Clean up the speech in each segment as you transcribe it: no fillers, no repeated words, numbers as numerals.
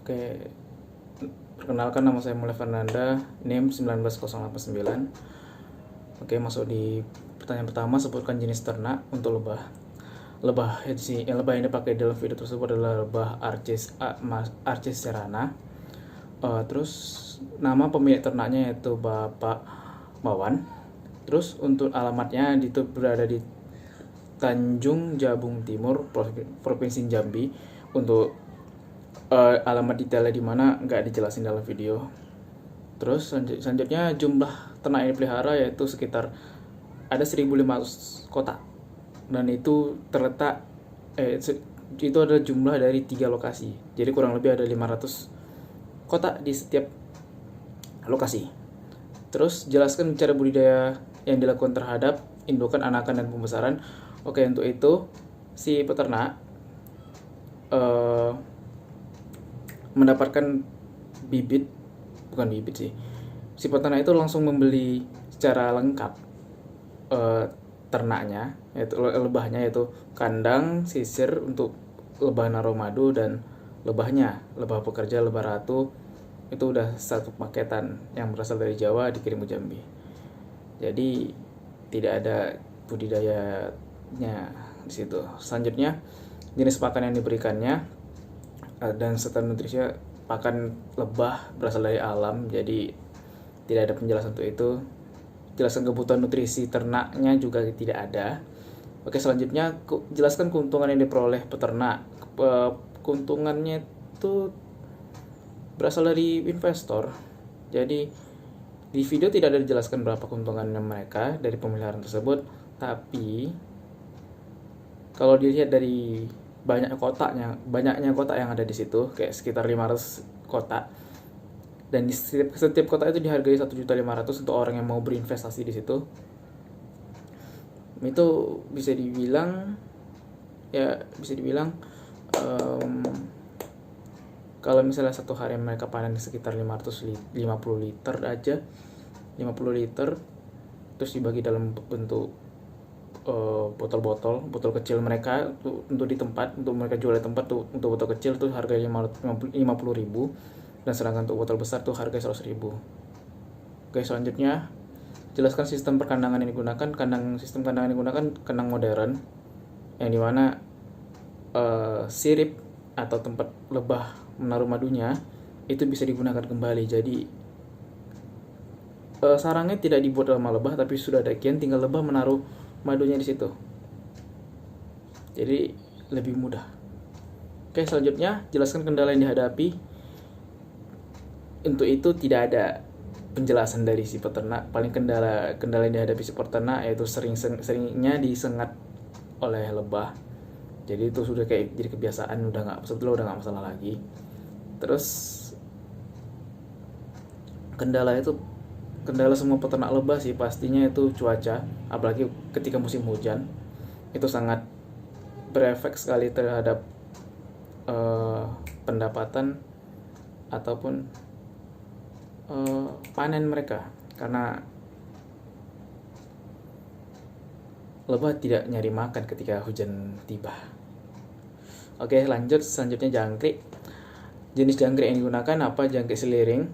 Oke, perkenalkan nama saya Mulai Fernanda, NIM 19089. Oke, masuk di pertanyaan pertama, sebutkan jenis ternak untuk lebah. Lebah yang dipakai dalam video tersebut adalah lebah Arches serrana. Terus nama pemilik ternaknya yaitu Bapak Mawan. Terus untuk alamatnya itu berada di Tanjung Jabung Timur, Provinsi Jambi. Untuk alamat detailnya di mana nggak dijelasin dalam video. Terus selanjutnya jumlah ternak yang dipelihara yaitu sekitar ada 1.500 kotak, dan itu terletak itu adalah jumlah dari 3 lokasi. Jadi kurang lebih ada 500 kotak di setiap lokasi. Terus jelaskan cara budidaya yang dilakukan terhadap indukan, anakan, dan pembesaran. Oke, untuk itu si peternak mendapatkan bibit, bukan bibit sih, si peternak itu langsung membeli secara lengkap ternaknya, yaitu lebahnya, yaitu kandang, sisir untuk lebah naromadu, dan lebahnya, lebah pekerja, lebah ratu. Itu udah satu paketan yang berasal dari Jawa dikirim ke Jambi. Jadi tidak ada budidayanya di situ. Selanjutnya jenis pakan yang diberikannya dan serta nutrisinya. Pakan lebah berasal dari alam, jadi tidak ada penjelasan untuk itu. Jelaskan kebutuhan nutrisi ternaknya juga tidak ada. Oke, selanjutnya jelaskan keuntungan yang diperoleh peternak. Keuntungannya itu berasal dari investor. Jadi di video tidak ada dijelaskan berapa keuntungannya mereka dari pemeliharaan tersebut, tapi kalau dilihat dari banyaknya kotak yang ada di situ, kayak sekitar 500 kotak, dan di setiap kotak itu dihargai 1.500.000 untuk orang yang mau berinvestasi di situ. Itu bisa dibilang kalau misalnya satu hari mereka panen sekitar 550 liter aja, 50 liter, terus dibagi dalam bentuk botol kecil mereka untuk di tempat, untuk mereka jual di tempat tuh. Untuk botol kecil tuh harganya 50.000, dan sedangkan untuk botol besar tuh harga 100.000. Oke, selanjutnya jelaskan sistem perkandangan yang digunakan. Sistem kandangan yang digunakan kandang modern, yang dimana sirip atau tempat lebah menaruh madunya itu bisa digunakan kembali. Jadi sarangnya tidak dibuat dalam lebah, tapi sudah ada kian, tinggal lebah menaruh madunya di situ. Jadi lebih mudah. Oke, selanjutnya jelaskan kendala yang dihadapi. Untuk itu tidak ada penjelasan dari si peternak. Paling kendala yang dihadapi si peternak yaitu seringnya disengat oleh lebah. Jadi itu sudah kayak jadi kebiasaan, udah nggak masalah lagi. Terus kendala semua peternak lebah sih pastinya itu cuaca, apalagi ketika musim hujan. Itu sangat berefek sekali terhadap pendapatan ataupun panen mereka, karena lebah tidak nyari makan ketika hujan tiba. Oke, lanjut. Selanjutnya jangkrik. Jenis jangkrik yang digunakan apa? Jangkrik seliring,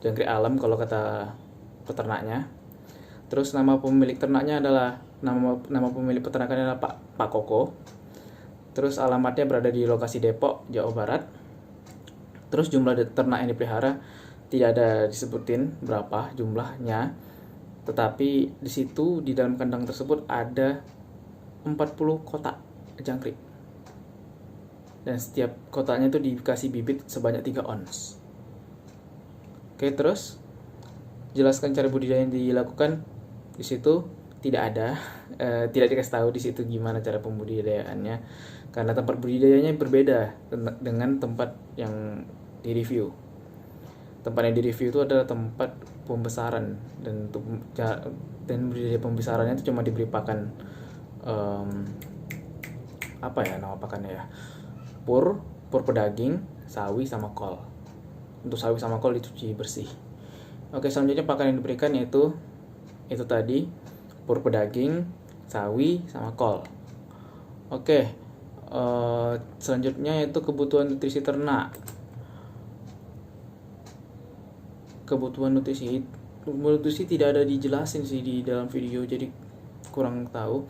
jangkrik alam kalau kata peternaknya. Terus nama pemilik ternaknya adalah nama pemilik peternakannya adalah Pak Koko. Terus alamatnya berada di lokasi Depok, Jawa Barat. Terus jumlah ternak yang dipelihara tidak ada disebutin berapa jumlahnya, tetapi di situ di dalam kandang tersebut ada 40 kotak jangkrik, dan setiap kotaknya itu dikasih bibit sebanyak 3 ons. Oke, terus jelaskan cara budidaya yang dilakukan. Di situ tidak ada, tidak dikasih tahu di situ gimana cara pembudidayaannya, karena tempat budidayanya berbeda dengan tempat yang di review. Tempat yang di review itu adalah tempat pembesaran, dan budidaya pembesarannya itu cuma diberi pakan nama pakannya ya, pur pedaging, sawi sama kol. Untuk sawi sama kol dicuci bersih. Oke, selanjutnya pakan yang diberikan yaitu tadi pur pedaging, sawi sama kol. Oke, selanjutnya yaitu kebutuhan nutrisi ternak. kebutuhan nutrisi tidak ada dijelasin sih di dalam video, jadi kurang tahu.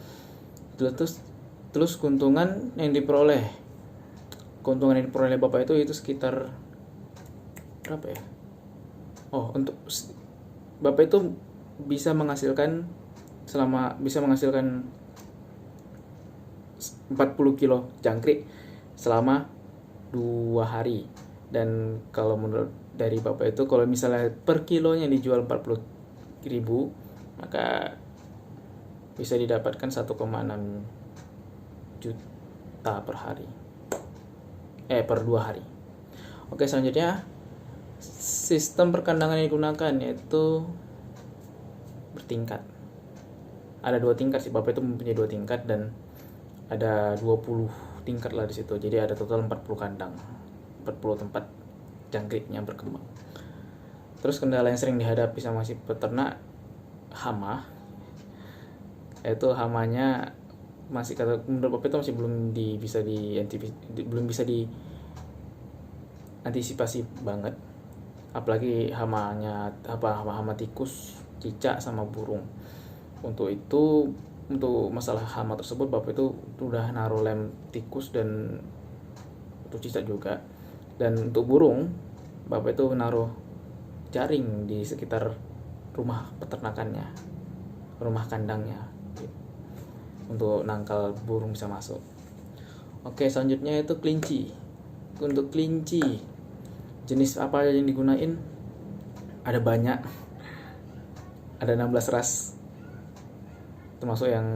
Terus keuntungan yang diperoleh bapak itu sekitar berapa ya? Untuk bapak itu bisa menghasilkan 40 kilo jangkrik selama 2 hari. Dan kalau menurut dari bapak itu, kalau misalnya per kilonya dijual 40.000, maka bisa didapatkan 1,6 juta per hari, per 2 hari. Oke, selanjutnya sistem perkandangan yang digunakan yaitu bertingkat. Ada 2 tingkat sih, bapak itu mempunyai 2 tingkat dan ada 20 tingkat lah di situ. Jadi ada total 40 kandang, 40 tempat jangkriknya berkembang. Terus kendala yang sering dihadapi sama si peternak, hama. Yaitu hamanya masih, kata menurut bapak itu masih belum bisa diantisipasi banget. Apalagi hama tikus, cicak sama burung. Untuk masalah hama tersebut, bapak itu udah naruh lem tikus dan untuk cicak juga. Dan untuk burung, bapak itu naruh jaring di sekitar rumah peternakannya, rumah kandangnya, untuk nangkal burung bisa masuk. Oke, selanjutnya itu kelinci. Untuk kelinci, jenis apa yang digunain? Ada banyak, ada 16 ras, termasuk yang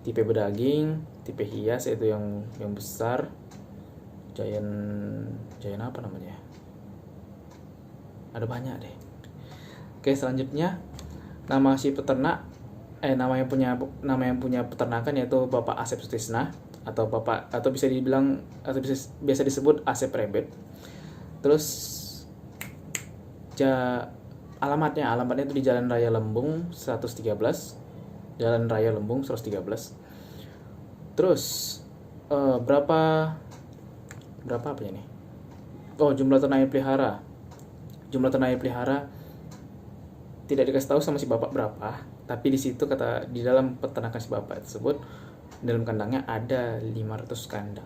tipe berdaging, tipe hias yaitu yang besar, giant apa namanya? Ada banyak deh. Oke, selanjutnya nama si peternak, nama yang punya peternakan yaitu Bapak Asep Sutisna atau biasa disebut Asep Rebet. Terus alamatnya itu di Jalan Raya Lembung 113. Jalan Raya Lembung 113. Terus berapa apa ya nih? Jumlah ternak yang pelihara. Jumlah ternak yang pelihara tidak dikasih tahu sama si bapak berapa, tapi di situ di dalam peternakan si bapak tersebut, dalam kandangnya ada 500 kandang.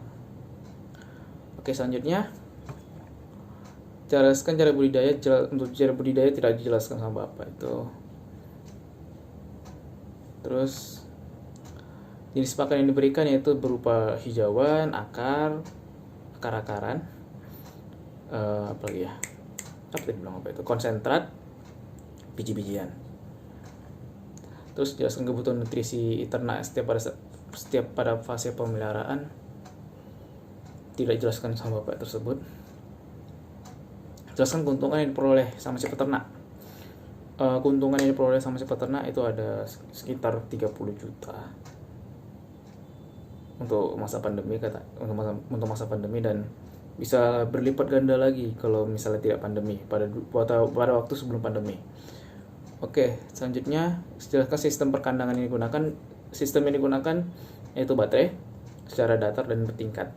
Oke, selanjutnya jelaskan cara budidaya. Untuk cara budidaya tidak dijelaskan sama bapak itu. Terus jenis pakan yang diberikan yaitu berupa hijauan, akar-akaran, apalagi ya? Konsentrat, biji-bijian. Terus jelaskan kebutuhan nutrisi ternak setiap pada fase pemeliharaan. Tidak dijelaskan sama bapak tersebut. Jelaskan keuntungan yang diperoleh sama si peternak. Keuntungan yang diperoleh sama si peternak itu ada sekitar 30 juta untuk masa pandemi, untuk masa pandemi, dan bisa berlipat ganda lagi kalau misalnya tidak pandemi, pada waktu sebelum pandemi. Oke, selanjutnya jelaskan sistem perkandangan yang digunakan. Sistem yang digunakan yaitu baterai secara datar dan bertingkat.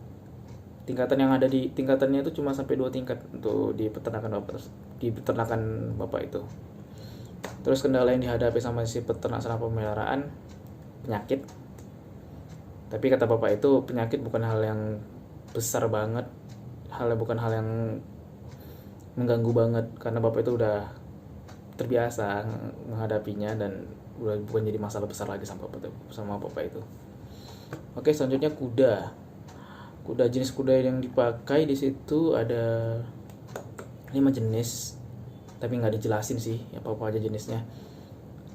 Tingkatannya itu cuma sampai 2 tingkat untuk di peternakan bapak itu. Terus kendala yang dihadapi sama si peternak selama pemeliharaan, penyakit. Tapi kata bapak itu penyakit bukan hal yang besar banget, bukan hal yang mengganggu banget, karena bapak itu udah terbiasa menghadapinya dan udah bukan jadi masalah besar lagi sama bapak itu. Oke, selanjutnya kuda. Jenis kuda yang dipakai di situ ada 5 jenis, tapi nggak dijelasin sih apa aja jenisnya.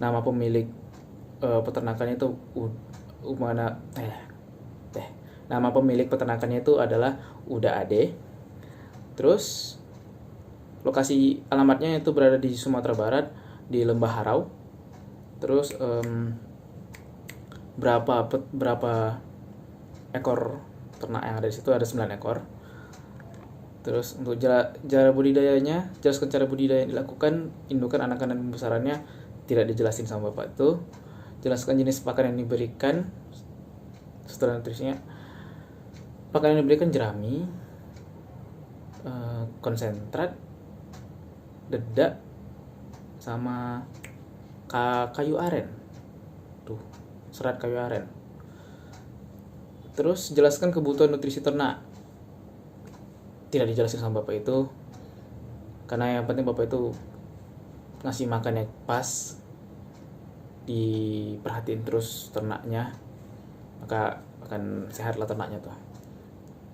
Nama pemilik peternakannya itu nama pemilik peternakannya itu adalah Uda Ade. Terus lokasi alamatnya itu berada di Sumatera Barat, di Lembah Harau. Terus berapa ekor ternak yang ada di situ? Ada 9 ekor. Terus untuk cara budidayanya, jelaskan cara budidaya yang dilakukan, indukan, anakan, dan pembesarannya tidak dijelasin sama bapak itu. Jelaskan jenis pakan yang diberikan, struktur nutrisinya. Pakan yang diberikan jerami, konsentrat, dedak, sama kayu aren. Tuh, serat kayu aren. Terus jelaskan kebutuhan nutrisi ternak. Tidak dijelaskan sama bapak itu, karena yang penting bapak itu ngasih makan yang pas, diperhatiin terus ternaknya, maka akan sehatlah ternaknya tuh.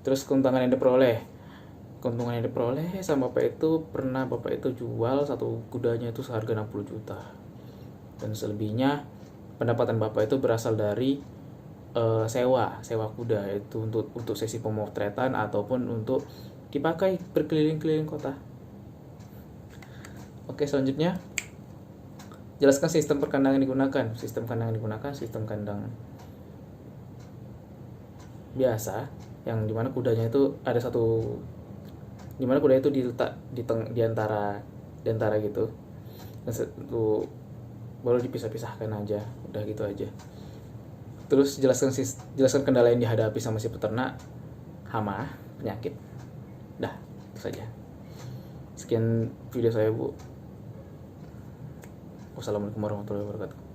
Terus keuntungan yang diperoleh sama bapak itu, pernah bapak itu jual satu kudanya itu seharga 60 juta, dan selebihnya pendapatan bapak itu berasal dari sewa kuda, itu untuk sesi pemotretan ataupun untuk dipakai berkeliling-keliling kota. Oke, selanjutnya jelaskan sistem perkandangan digunakan. Sistem kandang biasa, yang dimana kudanya itu ada satu, dimana kuda itu diletak di antara gitu, dan satu baru dipisah-pisahkan aja, udah gitu aja. Terus jelaskan kendala yang dihadapi sama si peternak, hama, penyakit. Dah, itu saja. Sekian video saya, Bu. Wassalamualaikum warahmatullahi wabarakatuh.